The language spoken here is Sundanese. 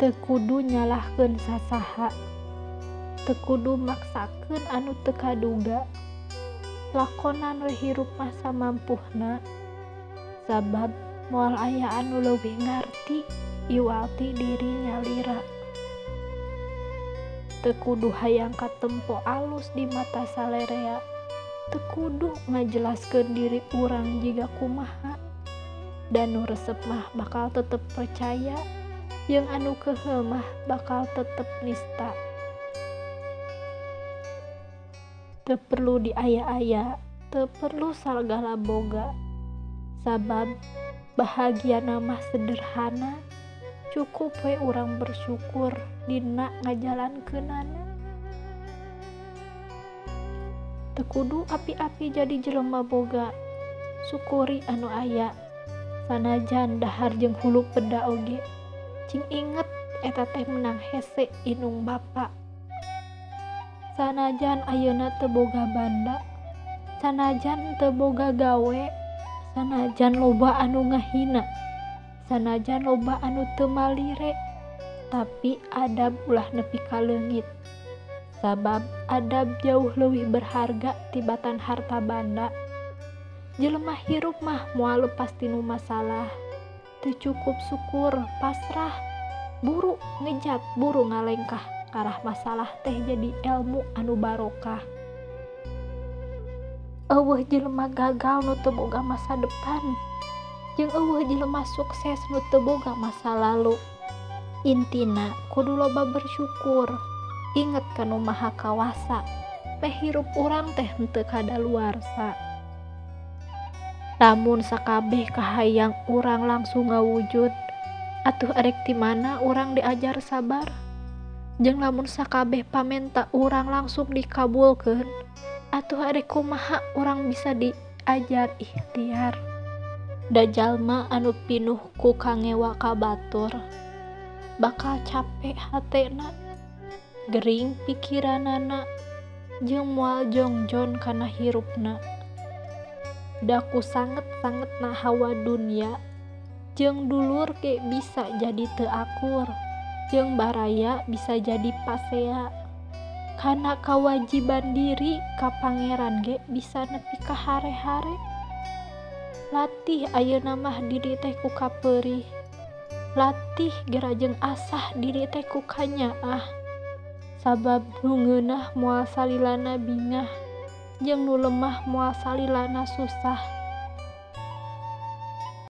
Teu kudu nyalahkeun sasaha, teu kudu maksakeun anu teu kaduga. Lakonan we hirup mah samampuhna, sabab moal aya anu leuwih ngarti iwalti diri nyalira. Teu kudu hayang katempo alus di mata salerea, teu kudu ngajelaskeun diri urang jiga kumaha. Dan nu resep mah bakal tetep percaya, jeung anu keheul mah bakal tetep nista. Teu perlu diaya-aya, teu perlu sagala boga, sabab bahagiana mah sederhana, cukup we urang bersyukur dina ngajalankeunana. Teu kudu api-api jadi jelema boga, syukuri anu aya, sanajan dahar jeung hulu peda oge. Cing inget eta teh menang hese inung bapa. Sanajan ayeuna teu boga banda, sanajan teu boga gawe, sanajan loba anu ngahina, sanajan loba anu teu malire, tapi adab ulah nepi ka leungit. Sabab adab jauh leuwih berharga tibatan harta banda. Jelema hirup mah moal leupas tinu masalah, teu cukup syukur, pasrah, buru ngejat, buru ngalengkah karah masalah teh jadi ilmu anu barokah. Eueuh jelema gagal nu teu boga masa depan, jeung eueuh jelema sukses nu teu boga masa lalu. Intina kudu loba bersyukur, inget kanu maha kawasa, meh hirup urang teh henteu kadaluarsa. Lamun sakabeh kahayang urang langsung ngawujud, atuh arek ti mana urang diajar sabar? Jeung lamun sakabeh pamenta urang langsung dikabulkeun, atuh arek kumaha urang bisa diajar ikhtiar? Da jalma anu pinuh ku kangewa ka batur, bakal capek hatena, gering pikiranana, jeung moal jongjon kana hirupna. Da ku sanget-sangetna hawa dunya, jeung dulur ge bisa jadi teu akur, jeung baraya bisa jadi pasea. Kana kawajiban diri ka pangeran ge bisa nepi ka hare-hare. Latih ayeuna mah diri teh ku kapeurih, latih geura jeung asah diri teh ku kanyaah. Sabab nu ngeunah moal salilana bingah, jeung nu lemah moal salilana susah.